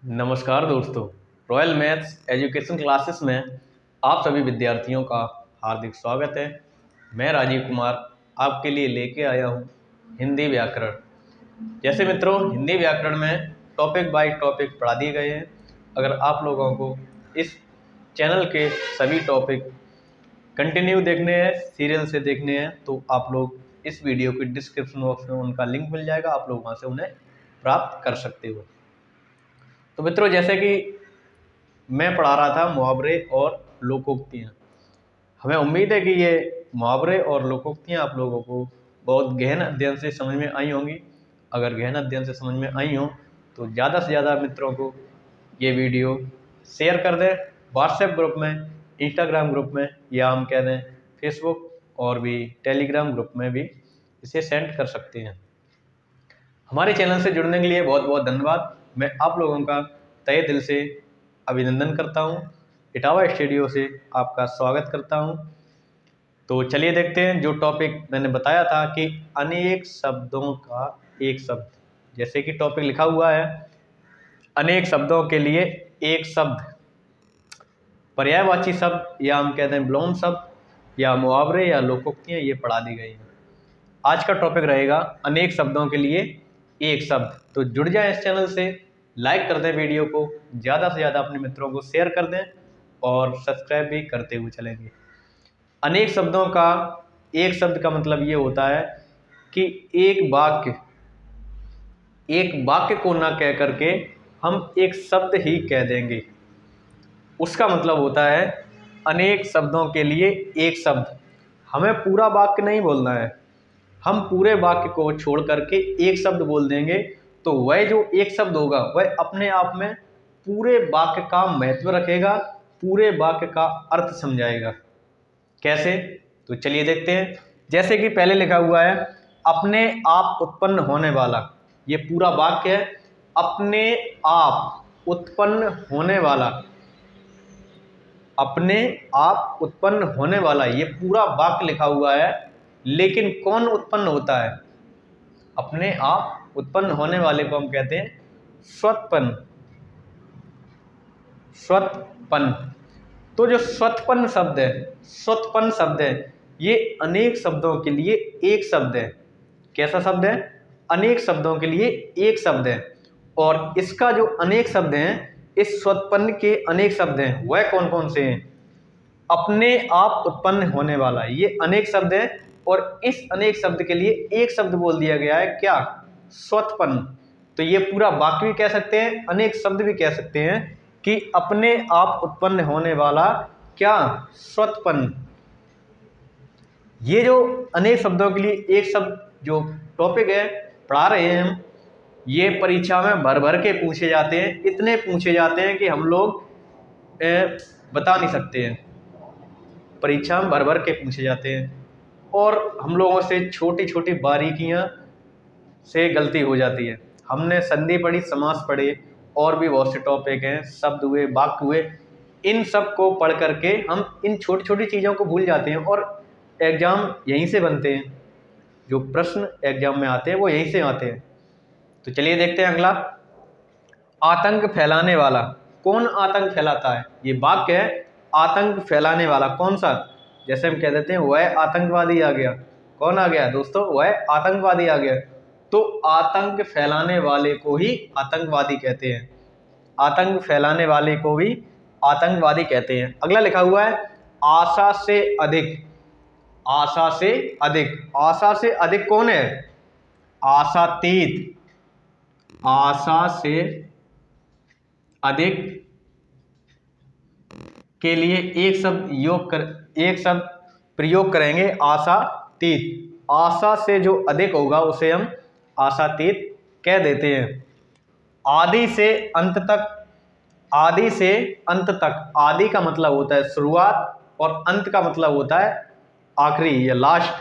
नमस्कार दोस्तों, royal maths education classes में आप सभी विद्यार्थियों का हार्दिक स्वागत है। मैं राजीव कुमार आपके लिए लेके आया हूँ हिंदी व्याकरण। जैसे मित्रों, हिंदी व्याकरण में टॉपिक बाय टॉपिक पढ़ा दिए गए हैं। अगर आप लोगों को इस चैनल के सभी टॉपिक कंटिन्यू देखने हैं, सीरियल से देखने हैं, तो आप लोग इस वीडियो के डिस्क्रिप्शन बॉक्स में उनका लिंक मिल जाएगा, आप लोग वहाँ से उन्हें प्राप्त कर सकते हो। तो मित्रों, जैसे कि मैं पढ़ा रहा था मुहावरे और लोकोक्तियाँ। हमें उम्मीद है कि ये मुहावरे और लोकोक्तियाँ आप लोगों को बहुत गहन अध्ययन से समझ में आई होंगी। अगर गहन अध्ययन से समझ में आई हो तो ज़्यादा से ज़्यादा मित्रों को ये वीडियो शेयर कर दें, व्हाट्सएप ग्रुप में, इंस्टाग्राम ग्रुप में, या हम कह दें फेसबुक और भी टेलीग्राम ग्रुप में भी इसे सेंड कर सकते हैं। हमारे चैनल से जुड़ने के लिए बहुत बहुत धन्यवाद। मैं आप लोगों का तहे दिल से अभिनंदन करता हूं। इटावा स्टूडियो से आपका स्वागत करता हूं। तो चलिए देखते हैं जो टॉपिक मैंने बताया था कि अनेक शब्दों का एक शब्द। जैसे कि टॉपिक लिखा हुआ है, अनेक शब्दों के लिए एक शब्द। पर्यायवाची शब्द या हम कहते हैं विलोम शब्द या मुहावरे या लोकोक्तियाँ ये पढ़ा दी गई हैं। आज का टॉपिक रहेगा अनेक शब्दों के लिए एक शब्द। तो जुड़ जाएं इस चैनल से, लाइक कर दें वीडियो को, ज़्यादा से ज़्यादा अपने मित्रों को शेयर कर दें और सब्सक्राइब भी करते हुए चलेंगे। अनेक शब्दों का एक शब्द का मतलब ये होता है कि एक वाक्य को ना कह करके हम एक शब्द ही कह देंगे, उसका मतलब होता है अनेक शब्दों के लिए एक शब्द। हमें पूरा वाक्य नहीं बोलना है, हम पूरे वाक्य को छोड़ करके एक शब्द बोल देंगे तो वह जो एक शब्द होगा वह अपने आप में पूरे वाक्य का महत्व रखेगा, पूरे वाक्य का अर्थ समझाएगा। कैसे? तो चलिए देखते हैं। जैसे कि पहले लिखा हुआ है अपने आप उत्पन्न होने वाला, ये पूरा वाक्य है। अपने आप उत्पन्न होने वाला, अपने आप उत्पन्न होने वाला, ये पूरा वाक्य लिखा हुआ है। लेकिन कौन उत्पन्न होता है? अपने आप उत्पन्न होने वाले को हम कहते हैं स्वतपन। स्वतपन। तो जो स्वतपन शब्द है, स्वतपन शब्द है, ये अनेक शब्दों के लिए एक शब्द है। कैसा शब्द है? अनेक शब्दों के लिए एक शब्द है। और इसका जो अनेक शब्द हैं, इस स्वतपन के अनेक शब्द हैं, वह कौन कौन से हैं? अपने आप उत्पन्न होने वाला, ये अनेक शब्द है। और इस अनेक शब्द के लिए एक शब्द बोल दिया गया है, क्या? स्वतपन। तो ये पूरा वाक्य भी कह सकते हैं, अनेक शब्द भी कह सकते हैं कि अपने आप उत्पन्न होने वाला क्या? स्वतपन। ये जो अनेक शब्दों के लिए एक शब्द जो टॉपिक है पढ़ा रहे हैं हम, ये परीक्षा में भर भर के पूछे जाते हैं। इतने पूछे जाते हैं कि हम लोग बता नहीं सकते हैं। परीक्षा में भर भर के पूछे जाते हैं और हम लोगों से छोटी छोटी बारीकियां से गलती हो जाती है। हमने संधि पढ़ी, समास पढ़े, और भी बहुत से टॉपिक हैं, शब्द हुए, वाक्य हुए, इन सब को पढ़ करके हम इन छोटी छोटी चीज़ों को भूल जाते हैं और एग्ज़ाम यहीं से बनते हैं। जो प्रश्न एग्ज़ाम में आते हैं वो यहीं से आते हैं। तो चलिए देखते हैं अगला। आतंक फैलाने वाला। कौन आतंक फैलाता है? ये वाक्य है, आतंक फैलाने वाला। कौन सा? जैसे हम कह देते हैं वह आतंकवादी आ गया। कौन आ गया दोस्तों? वह आतंकवादी आ गया। तो आतंक फैलाने वाले को ही आतंकवादी कहते हैं। आतंक फैलाने वाले को भी आतंकवादी कहते हैं। अगला लिखा हुआ है आशा से अधिक। आशा से अधिक। आशा से अधिक कौन है? आशातीत। आशा से अधिक के लिए एक शब्द प्रयोग करेंगे, आशातीत। आशा से जो अधिक होगा उसे हम आशातीत कह देते हैं। आदि से अंत तक। आदि से अंत तक। आदि का मतलब होता है शुरुआत और अंत का मतलब होता है आखिरी या लास्ट।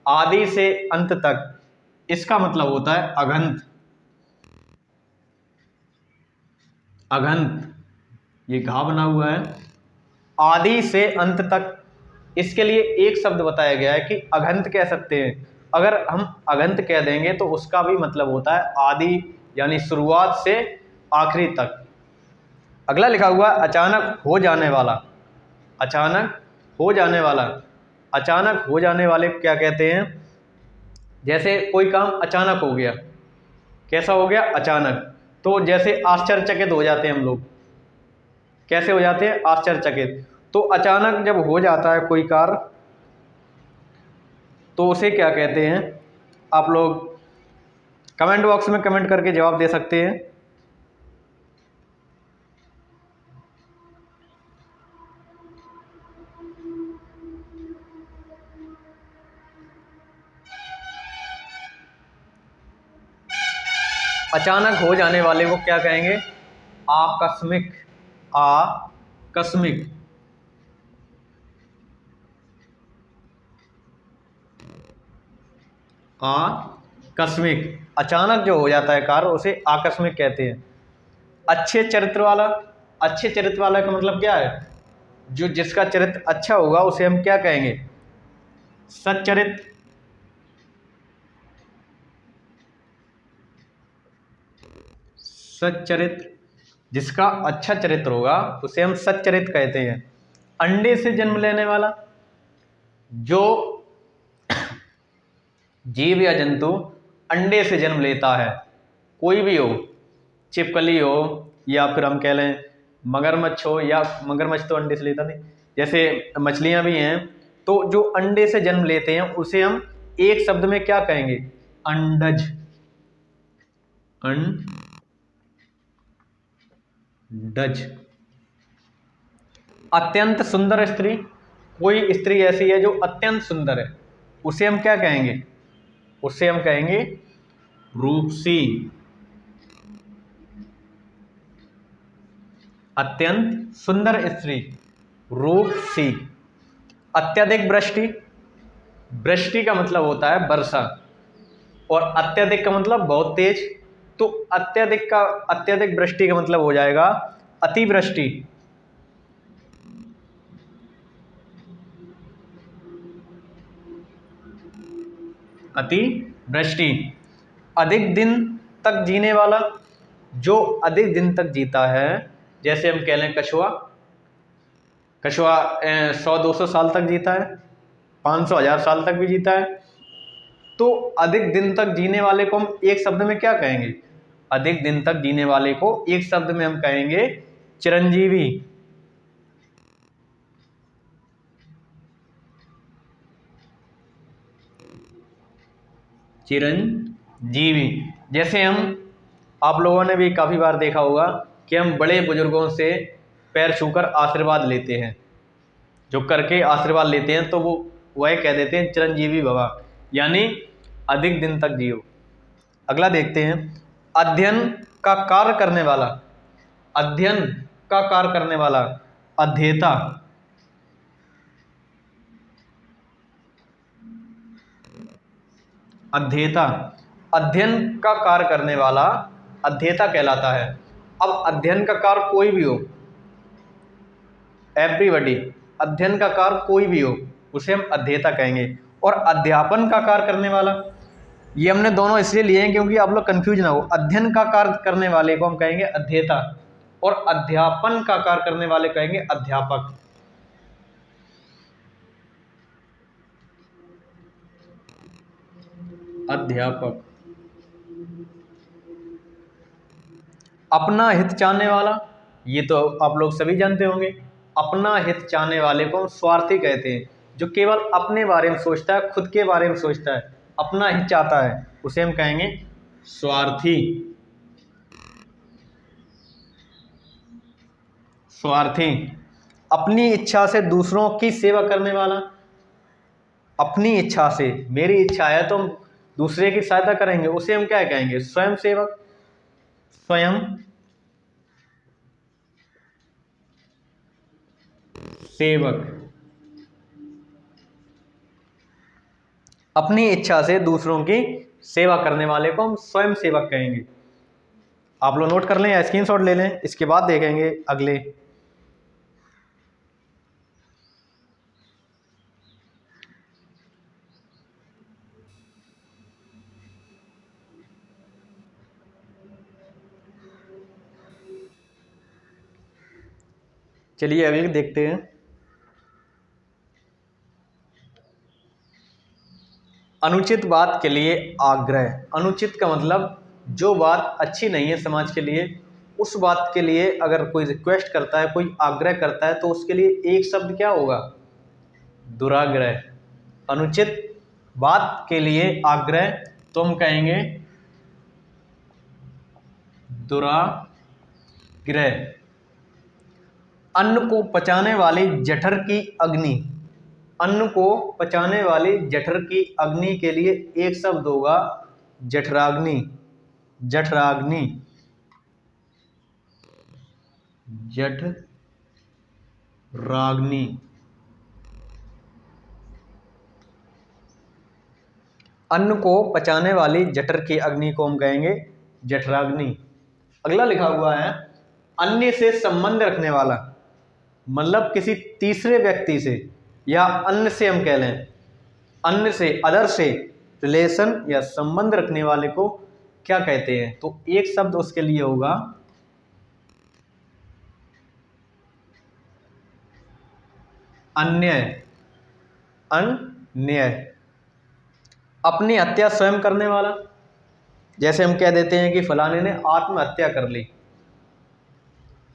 आदि से अंत तक, इसका मतलब होता है अगंत। अगंत, ये घा बना हुआ है। आदि से अंत तक, इसके लिए एक शब्द बताया गया है कि अगंत कह सकते हैं। अगर हम अगंत कह देंगे तो उसका भी मतलब होता है आदि, यानी शुरुआत से आखिरी तक। अगला लिखा हुआ है अचानक हो जाने वाला। अचानक हो जाने वाला, अचानक हो जाने वाले को क्या कहते हैं? जैसे कोई काम अचानक हो गया, कैसा हो गया? अचानक। तो जैसे आश्चर्यचकित हो जाते हैं हम लोग, कैसे हो जाते हैं? आश्चर्यचकित। तो अचानक जब हो जाता है कोई कार्य तो उसे क्या कहते हैं? आप लोग कमेंट बॉक्स में कमेंट करके जवाब दे सकते हैं। अचानक हो जाने वाले को क्या कहेंगे? आकस्मिक। आकस्मिक। आकस्मिक, अचानक जो हो जाता है कार्य उसे आकस्मिक कहते हैं। अच्छे चरित्र वाला, अच्छे चरित्र वाला का मतलब क्या है? जो जिसका चरित्र अच्छा होगा उसे हम क्या कहेंगे? सच्चरित। सच्चरित्र, जिसका अच्छा चरित्र होगा उसे हम सच्चरित कहते हैं। अंडे से जन्म लेने वाला, जो जीव या जंतु अंडे से जन्म लेता है, कोई भी हो, छिपकली हो या फिर हम कह लें मगरमच्छ हो, या मगरमच्छ तो अंडे से लेता नहीं, जैसे मछलियां भी हैं, तो जो अंडे से जन्म लेते हैं उसे हम एक शब्द में क्या कहेंगे? अंडज। अंडज। अत्यंत सुंदर स्त्री, कोई स्त्री ऐसी है जो अत्यंत सुंदर है, उसे हम क्या कहेंगे? उसे हम कहेंगे रूपसी। अत्यंत सुंदर स्त्री, रूपसी। अत्यधिक वृष्टि, वृष्टि का मतलब होता है वर्षा, और अत्यधिक का मतलब बहुत तेज। तो अत्यधिक वृष्टि का मतलब हो जाएगा अतिवृष्टि। अतिवृष्टि। अधिक दिन तक जीने वाला, जो अधिक दिन तक जीता है, जैसे हम कह लें कछुआ। कछुआ 100-200 साल तक जीता है, 500-1000 साल तक भी जीता है। तो अधिक दिन तक जीने वाले को हम एक शब्द में क्या कहेंगे? अधिक दिन तक जीने वाले को एक शब्द में हम कहेंगे चिरंजीवी। चिरंजीवी। जैसे हम, आप लोगों ने भी काफ़ी बार देखा होगा कि हम बड़े बुजुर्गों से पैर छूकर आशीर्वाद लेते हैं, झुक करके आशीर्वाद लेते हैं, तो वो वह कह देते हैं चिरंजीवी भवा, यानी अधिक दिन तक जियो। अगला देखते हैं, अध्ययन का कार्य करने वाला। अध्ययन का कार्य करने वाला, अध्येता। अध्येता, अध्ययन का कार्य करने वाला अध्येता कहलाता है। अब अध्ययन का कार्य कोई भी हो, एवरीबॉडी, अध्ययन का कार्य कोई भी हो उसे हम अध्येता कहेंगे। और अध्यापन का कार्य करने वाला, ये हमने दोनों इसलिए लिए हैं क्योंकि आप लोग कंफ्यूज ना हो। अध्ययन का कार्य करने वाले को हम कहेंगे अध्येता, और अध्यापन का कार्य करने वाले कहेंगे अध्यापक। अध्यापक। अपना हित चाहने वाला, ये तो आप लोग सभी जानते होंगे। अपना हित चाहने वाले को हम स्वार्थी कहते हैं, जो केवल अपने बारे में सोचता है, खुद के बारे में सोचता है, अपना हित चाहता है, उसे हम कहेंगे स्वार्थी। स्वार्थी। अपनी इच्छा से दूसरों की सेवा करने वाला, अपनी इच्छा से, मेरी इच्छा है तो हम दूसरे की सहायता करेंगे, उसे हम क्या कहेंगे? स्वयं सेवक। स्वयं सेवक। अपनी इच्छा से दूसरों की सेवा करने वाले को हम स्वयं सेवक कहेंगे। आप लोग नोट कर लें या स्क्रीनशॉट ले लें, इसके बाद देखेंगे अगले। चलिए अगले देखते हैं। अनुचित बात के लिए आग्रह। अनुचित का मतलब जो बात अच्छी नहीं है समाज के लिए, उस बात के लिए अगर कोई रिक्वेस्ट करता है, कोई आग्रह करता है, तो उसके लिए एक शब्द क्या होगा? दुराग्रह। अनुचित बात के लिए आग्रह तो हम कहेंगे दुराग्रह। अन्न को पचाने वाली जठर की अग्नि। अन्न को पचाने वाली जठर की अग्नि के लिए एक शब्द होगा जठराग्नि। जठराग्नि। जठराग्नि। अन्न को पचाने वाली जठर की अग्नि को हम कहेंगे जठराग्नि। अगला लिखा हुआ है अन्य से संबंध रखने वाला, मतलब किसी तीसरे व्यक्ति से या अन्य से हम कह लें, अन्य से, अदर से रिलेशन या संबंध रखने वाले को क्या कहते हैं? तो एक शब्द उसके लिए होगा अन्याय। अन्याय। अपनी हत्या स्वयं करने वाला, जैसे हम कह देते हैं कि फलाने ने आत्महत्या कर ली,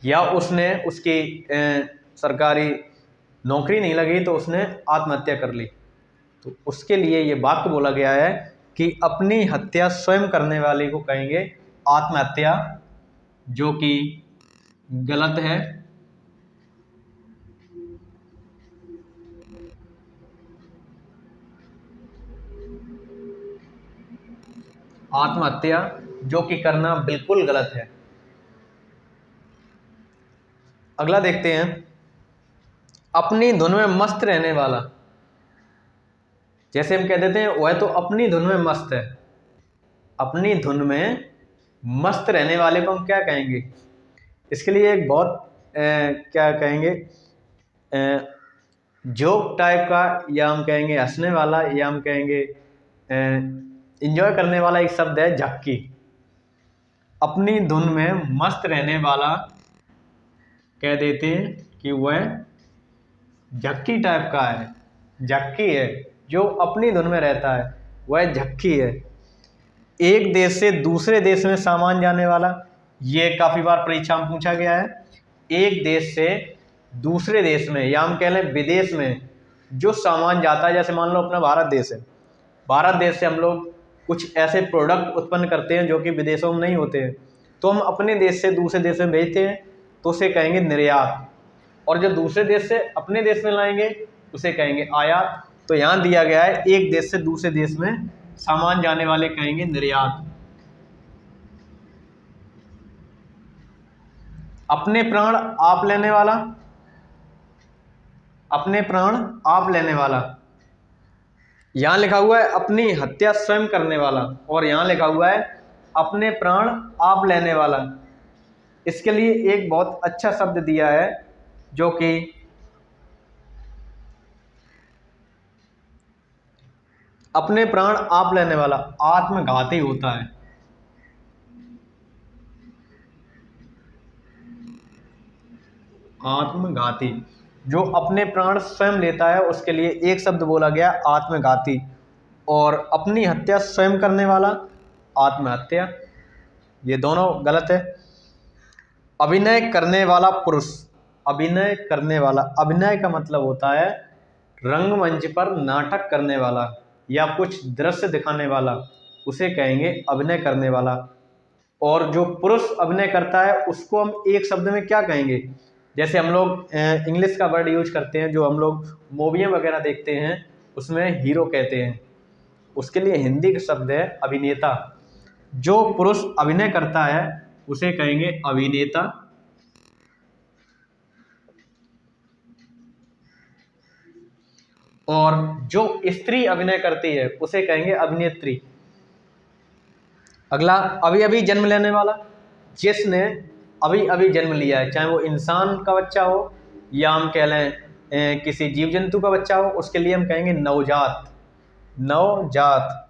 या उसने उसकी सरकारी नौकरी नहीं लगी तो उसने आत्महत्या कर ली, तो उसके लिए ये वाक्य बोला गया है कि अपनी हत्या स्वयं करने वाले को कहेंगे आत्महत्या, जो कि गलत है। आत्महत्या जो कि करना बिल्कुल गलत है। अगला देखते हैं अपनी धुन में मस्त रहने वाला। जैसे हम कह देते हैं वह तो अपनी धुन में मस्त है। अपनी धुन में मस्त रहने वाले को हम क्या कहेंगे? इसके लिए एक बहुत क्या कहेंगे, जोक टाइप का, या हम कहेंगे हंसने वाला, या हम कहेंगे इंजॉय करने वाला एक शब्द है झक्की। अपनी धुन में मस्त रहने वाला कह देते हैं कि वह झक्की टाइप का है, झक्की है। जो अपनी धुन में रहता है वह झक्की है। एक देश से दूसरे देश में सामान जाने वाला, ये काफ़ी बार परीक्षा में पूछा गया है। एक देश से दूसरे देश में, या हम कह लें विदेश में जो सामान जाता है, जैसे मान लो अपना भारत देश है, भारत देश से हम लोग कुछ ऐसे प्रोडक्ट उत्पन्न करते हैं जो कि विदेशों में नहीं होते हैं, तो हम अपने देश से दूसरे देश में भेजते हैं, तो उसे कहेंगे निर्यात। और जो दूसरे देश से अपने देश में लाएंगे उसे कहेंगे आयात। तो यहाँ दिया गया है एक देश से दूसरे देश में सामान जाने वाले कहेंगे निर्यात। अपने प्राण आप लेने वाला। अपने प्राण आप लेने वाला, यहां लिखा हुआ है अपनी हत्या स्वयं करने वाला, और यहां लिखा हुआ है अपने प्राण आप लेने वाला। इसके लिए एक बहुत अच्छा शब्द दिया है जो कि अपने प्राण आप लेने वाला आत्मघाती होता है। आत्मघाती, जो अपने प्राण स्वयं लेता है उसके लिए एक शब्द बोला गया आत्मघाती। और अपनी हत्या स्वयं करने वाला आत्महत्या, ये दोनों गलत है। अभिनय करने वाला पुरुष। अभिनय करने वाला, अभिनय का मतलब होता है रंगमंच पर नाटक करने वाला या कुछ दृश्य दिखाने वाला, उसे कहेंगे अभिनय करने वाला। और जो पुरुष अभिनय करता है उसको हम एक शब्द में क्या कहेंगे? जैसे हम लोग इंग्लिश का वर्ड यूज करते हैं, जो हम लोग मूवियाँ वगैरह देखते हैं उसमें हीरो कहते हैं, उसके लिए हिंदी का शब्द है अभिनेता। जो पुरुष अभिनय करता है उसे कहेंगे अभिनेता। और जो स्त्री अभिनय करती है उसे कहेंगे अभिनेत्री। अगला अभी अभी जन्म लेने वाला, जिसने अभी अभी जन्म लिया है, चाहे वो इंसान का बच्चा हो या हम कह लें किसी जीव जंतु का बच्चा हो, उसके लिए हम कहेंगे नवजात। नवजात।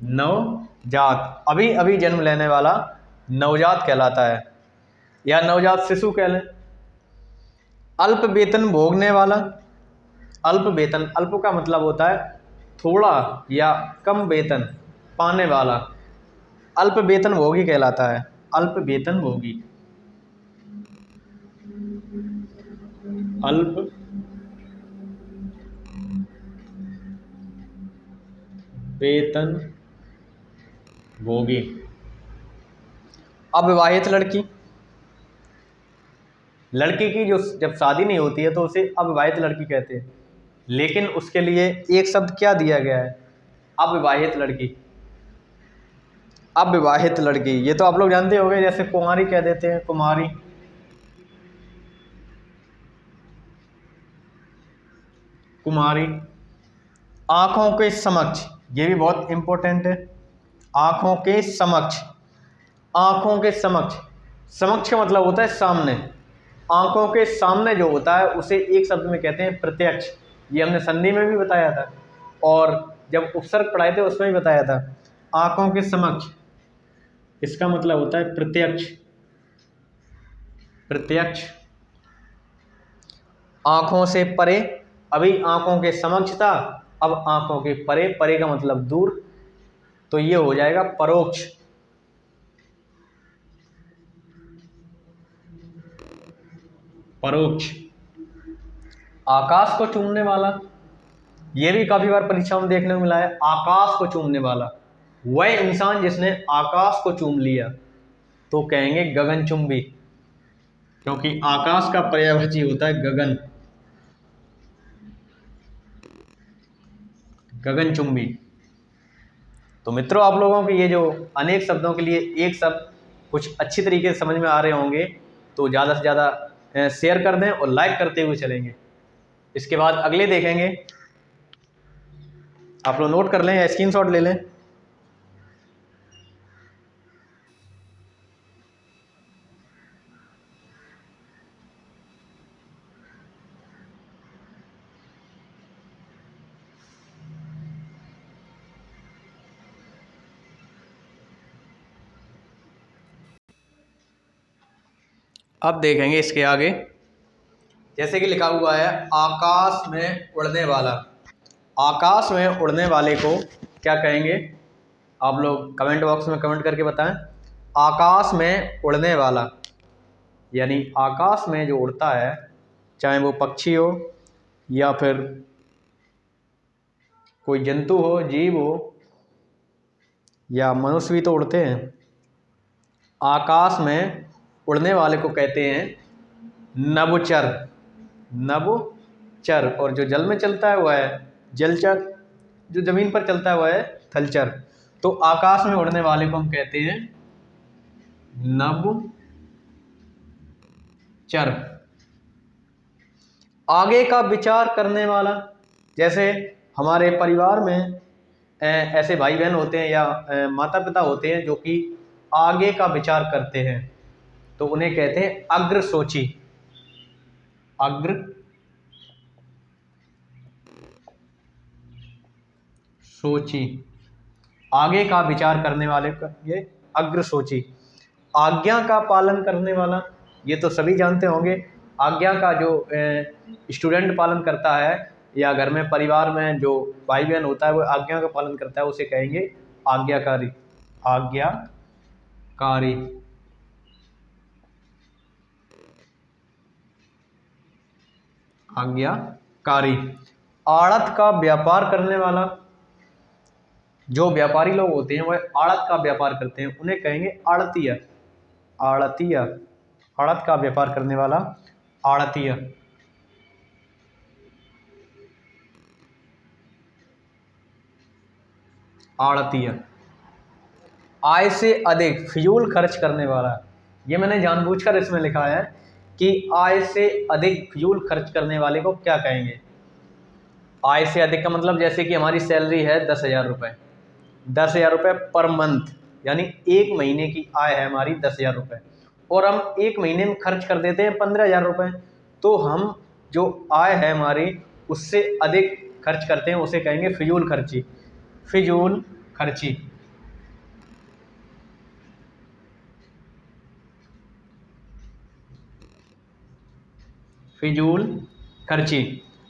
नवजात। जात, अभी अभी जन्म लेने वाला नवजात कहलाता है, या नवजात शिशु कह लें। अल्प वेतन भोगने वाला, अल्प वेतन, अल्प का मतलब होता है थोड़ा या कम वेतन पाने वाला, अल्प वेतन भोगी कहलाता है, अल्प वेतन भोगी। अल्प वेतन भोगी। अविवाहित लड़की, लड़की की जो जब शादी नहीं होती है तो उसे अविवाहित लड़की कहते हैं, लेकिन उसके लिए एक शब्द क्या दिया गया है, अविवाहित लड़की। अविवाहित लड़की ये तो आप लोग जानते होंगे, जैसे कुंवारी कह देते हैं, कुमारी। कुमारी। आंखों के समक्ष, ये भी बहुत इंपॉर्टेंट है, आंखों के समक्ष, आंखों के समक्ष, समक्ष का मतलब होता है सामने, आंखों के सामने जो होता है उसे एक शब्द में कहते हैं प्रत्यक्ष। ये हमने संधि में भी बताया था, और जब उपसर्ग पढ़ाए थे उसमें भी बताया था। आंखों के समक्ष, इसका मतलब होता है प्रत्यक्ष, प्रत्यक्ष। आंखों से परे, अभी आंखों के समक्ष था, अब आंखों के परे, परे का मतलब दूर, तो ये हो जाएगा परोक्ष। परोक्ष। आकाश को चूमने वाला, ये भी काफी बार परीक्षाओं में देखने को मिला है, आकाश को चूमने वाला, वह इंसान जिसने आकाश को चूम लिया तो कहेंगे गगनचुंबी, क्योंकि आकाश का पर्यायवाची होता है गगन, गगनचुंबी। तो मित्रों, आप लोगों के ये जो अनेक शब्दों के लिए एक शब्द कुछ अच्छी तरीके से समझ में आ रहे होंगे, तो ज़्यादा से ज़्यादा शेयर कर दें और लाइक करते हुए चलेंगे। इसके बाद अगले देखेंगे, आप लोग नोट कर लें या स्क्रीनशॉट ले लें। अब देखेंगे इसके आगे, जैसे कि लिखा हुआ है आकाश में उड़ने वाला, आकाश में उड़ने वाले को क्या कहेंगे, आप लोग कमेंट बॉक्स में कमेंट करके बताएं। आकाश में उड़ने वाला यानी आकाश में जो उड़ता है, चाहे वो पक्षी हो या फिर कोई जंतु हो, जीव हो, या मनुष्य भी तो उड़ते हैं। आकाश में उड़ने वाले को कहते हैं नभोचर, नभोचर। और जो जल में चलता है वह है जलचर, जो जमीन पर चलता है वह है थलचर। तो आकाश में उड़ने वाले को हम कहते हैं नभोचर। आगे का विचार करने वाला, जैसे हमारे परिवार में ऐसे भाई बहन होते हैं या माता पिता होते हैं जो कि आगे का विचार करते हैं, तो उन्हें कहते हैं अग्रसोची, अग्र सोची। आगे का विचार करने वाले का ये अग्रसोची। आज्ञा का पालन करने वाला, ये तो सभी जानते होंगे, आज्ञा का जो स्टूडेंट पालन करता है या घर में परिवार में जो भाई बहन होता है वो आज्ञा का पालन करता है, उसे कहेंगे आज्ञाकारी, आज्ञाकारी। आज्ञाकारी। आड़त का व्यापार करने वाला, जो व्यापारी लोग होते हैं वह आड़त का व्यापार करते हैं, उन्हें कहेंगे आड़तिया, आड़तिया। आड़त का व्यापार करने वाला आड़तिया। आड़तिया। आय से अधिक फिजूल खर्च करने वाला, ये मैंने जानबूझकर इसमें लिखा है कि आय से अधिक फिजूल खर्च करने वाले को क्या कहेंगे। आय से अधिक का मतलब जैसे कि हमारी सैलरी है 10,000 रुपये, 10,000 रुपये पर मंथ, यानी एक महीने की आय है हमारी 10,000 रुपये, और हम एक महीने में खर्च कर देते हैं 15,000 रुपये, तो हम जो आय है हमारी उससे अधिक खर्च करते हैं, उसे कहेंगे फिजूल खर्ची, फिजूल खर्ची। फिजूल खर्ची।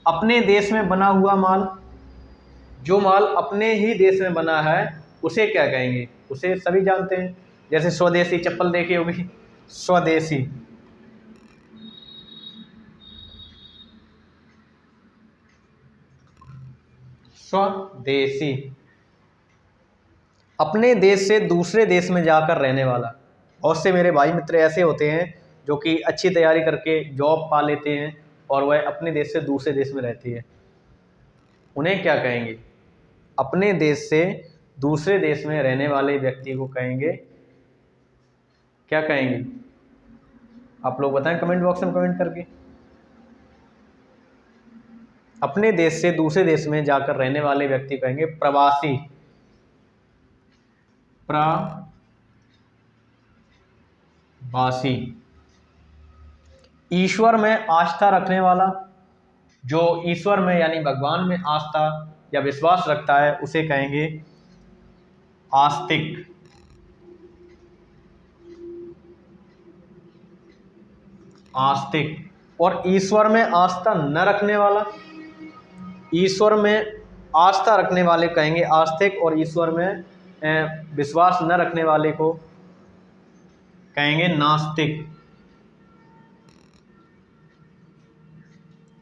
अपने देश में बना हुआ माल, जो माल अपने ही देश में बना है उसे क्या कहेंगे? उसे सभी जानते हैं, जैसे स्वदेशी चप्पल देखी होगी, स्वदेशी। स्वदेशी। अपने देश से दूसरे देश में जाकर रहने वाला। बहुत से मेरे भाई मित्र ऐसे होते हैं जो कि अच्छी तैयारी करके जॉब पा लेते हैं और वह अपने देश से दूसरे देश में रहती है, उन्हें क्या कहेंगे? अपने देश से दूसरे देश में रहने वाले व्यक्ति को कहेंगे, क्या कहेंगे? आप लोग बताएं कमेंट बॉक्स में कमेंट करके। अपने देश से दूसरे देश में जाकर रहने वाले व्यक्ति कहेंगे प्रवासी। प्रवासी। ईश्वर में आस्था रखने वाला, जो ईश्वर में यानी भगवान में आस्था या विश्वास रखता है उसे कहेंगे आस्तिक। आस्तिक। और ईश्वर में आस्था न रखने वाला, ईश्वर में आस्था रखने वाले कहेंगे आस्तिक, और ईश्वर में विश्वास न रखने वाले को कहेंगे नास्तिक।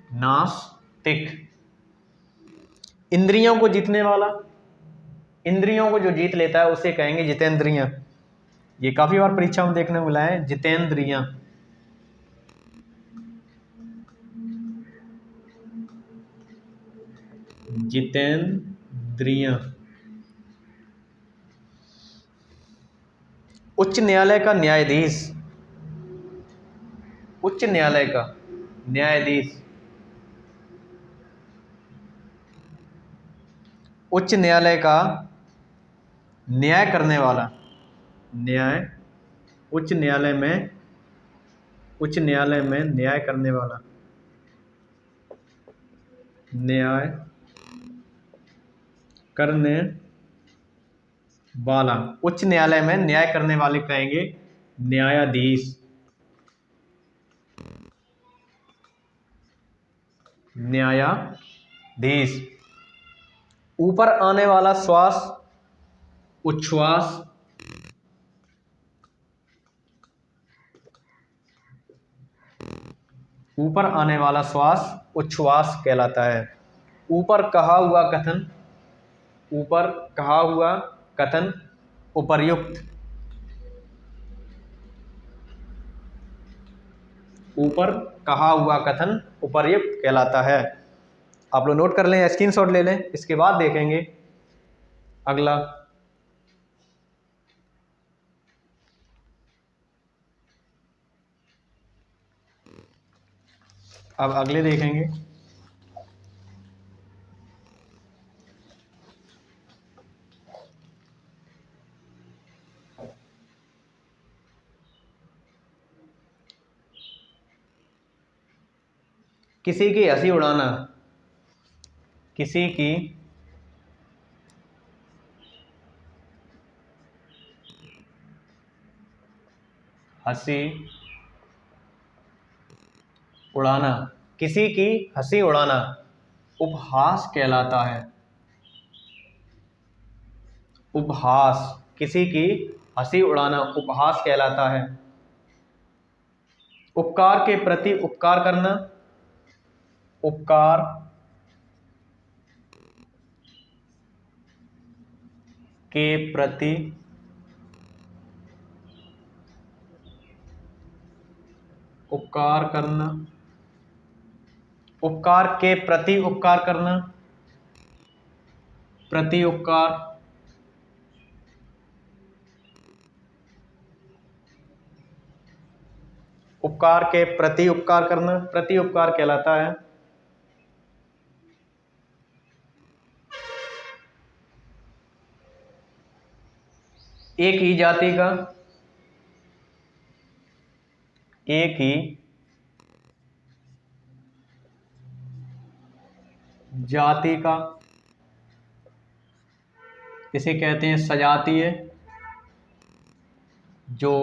नास्तिक। इंद्रियों को जीतने वाला, इंद्रियों को जो जीत लेता है उसे कहेंगे जितेंद्रिय। ये काफी बार परीक्षा में देखने को मिला है, जितेंद्रिय। जितेंद्रिय। उच्च न्यायालय का न्यायाधीश, उच्च न्यायालय का न्यायाधीश। उच्च न्यायालय का न्याय करने वाला, न्याय। उच्च न्यायालय में, उच्च न्यायालय में न्याय करने वाला, न्याय करने वाला। उच्च न्यायालय में न्याय करने वाले कहेंगे न्यायाधीश। न्यायाधीश। ऊपर आने वाला श्वास उच्छ्वास। ऊपर आने वाला श्वास उच्छ्वास कहलाता है। ऊपर कहा हुआ कथन, ऊपर कहा हुआ कथन उपर्युक्त। ऊपर कहा हुआ कथन उपर्युक्त कहलाता है। आप लोग नोट कर लें, स्क्रीनशॉट ले लें, इसके बाद देखेंगे अगला। अब अगले देखेंगे। किसी की हंसी उड़ाना, किसी की हंसी उड़ाना, किसी की हंसी उड़ाना उपहास कहलाता है। उपहास। किसी की हंसी उड़ाना उपहास कहलाता है। उपकार के प्रति उपकार करना, उपकार के प्रति उपकार करना, उपकार के प्रति उपकार करना, प्रति उपकार। उपकार के प्रति उपकार करना प्रति उपकार कहलाता है। एक ही जाति का, एक ही जाति का, इसे कहते हैं सजातीय। जो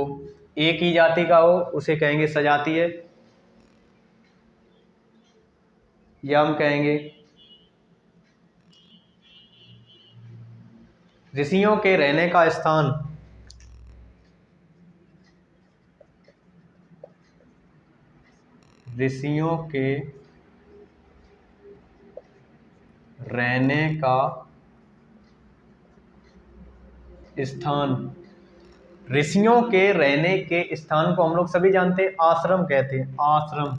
एक ही जाति का हो उसे कहेंगे सजातीय। या हम कहेंगे ऋषियों के रहने का स्थान। ऋषियों के रहने का स्थान। ऋषियों के रहने के स्थान को हम लोग सभी जानते हैं, आश्रम कहते हैं। आश्रम।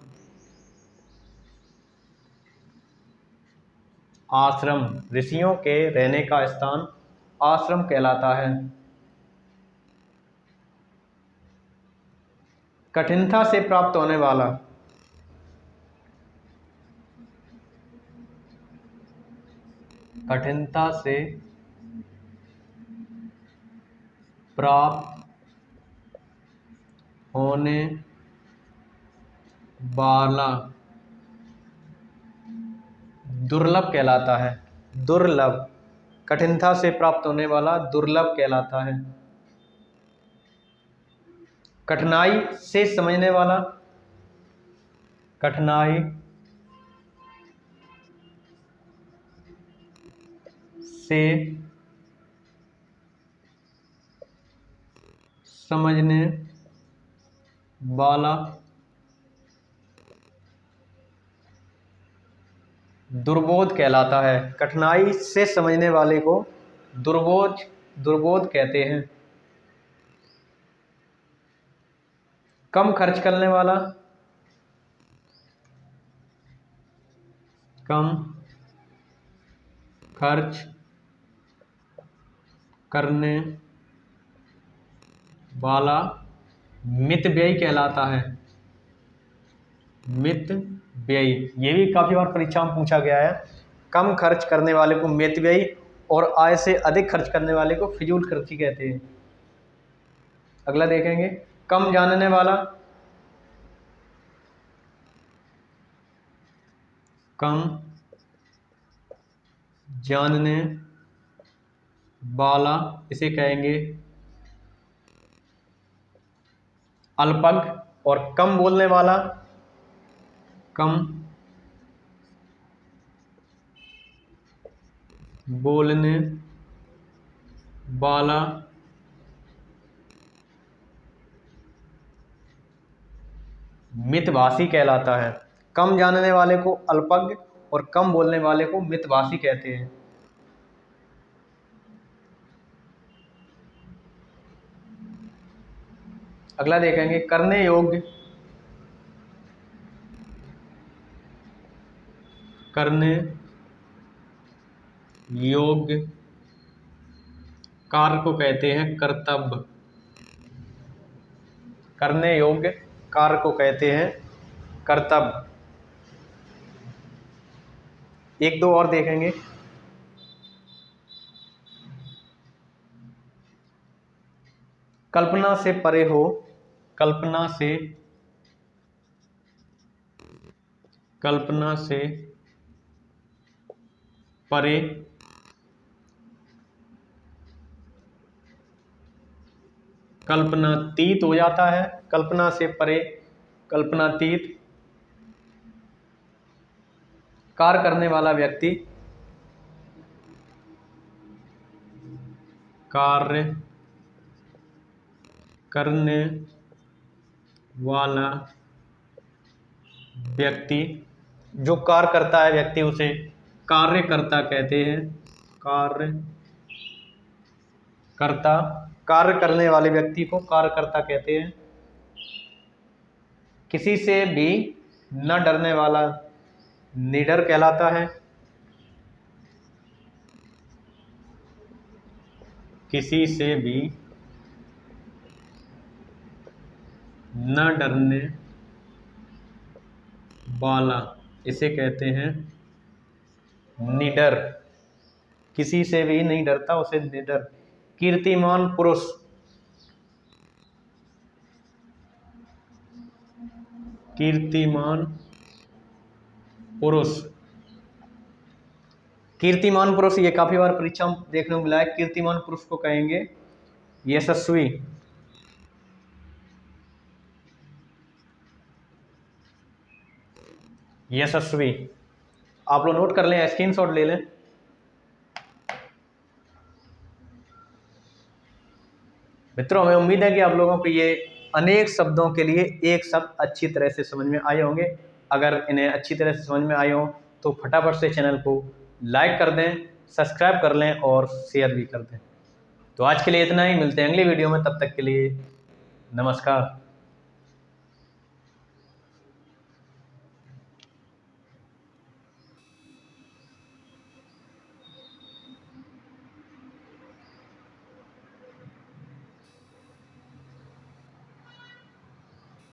आश्रम, ऋषियों के रहने का स्थान आश्रम कहलाता है। कठिनता से प्राप्त होने वाला। कठिनता से प्राप्त होने वाला दुर्लभ कहलाता है। दुर्लभ, कठिनता से प्राप्त होने वाला दुर्लभ कहलाता है। कठिनाई से समझने वाला। कठिनाई से समझने वाला दुर्बोध कहलाता है। कठिनाई से समझने वाले को दुर्बोध कहते हैं। कम खर्च करने वाला। कम खर्च करने वाला मितव्ययी कहलाता है। मितव्ययी, ये भी काफी बार परीक्षा में पूछा गया है। कम खर्च करने वाले को मितव्ययी और आय से अधिक खर्च करने वाले को फिजूल खर्ची कहते हैं। अगला देखेंगे, कम जानने वाला। कम जानने वाला, इसे कहेंगे अल्पज्ञ। और कम बोलने वाला। कम बोलने वाला मितभाषी कहलाता है। कम जानने वाले को अल्पज्ञ और कम बोलने वाले को मितभाषी कहते हैं। अगला देखेंगे, करने योग्य। करने योग्य कार्य को कहते हैं कर्तव्य। करने योग्य कार्य को कहते हैं कर्तव्य। एक दो और देखेंगे, कल्पना से परे हो। कल्पना से परे। कल्पनातीत हो जाता है। कल्पना से परे, कल्पनातीत कार्य करने वाला व्यक्ति। कार्य करने वाला व्यक्ति, जो कार्य करता है व्यक्ति उसे कार्यकर्ता कहते हैं। कार्यकर्ता, कार्य करने वाले व्यक्ति को कार्यकर्ता कहते हैं। किसी से भी न डरने वाला निडर कहलाता है। किसी से भी न डरने वाला, इसे कहते हैं निडर। किसी से भी नहीं डरता, उसे निडर। कीर्तिमान पुरुष। कीर्तिमान पुरुष। कीर्तिमान पुरुष, ये काफी बार परीक्षा में देखने को मिला है। कीर्तिमान पुरुष को कहेंगे यशस्वी। यशस्वी। आप लोग नोट कर लें, स्क्रीनशॉट ले लें। मित्रों, हमें उम्मीद है कि आप लोगों को ये अनेक शब्दों के लिए एक शब्द अच्छी तरह से समझ में आए होंगे। अगर इन्हें अच्छी तरह से समझ में आए हों तो फटाफट से चैनल को लाइक कर दें, सब्सक्राइब कर लें और शेयर भी कर दें। तो आज के लिए इतना ही, मिलते हैं अगली वीडियो में, तब तक के लिए नमस्कार।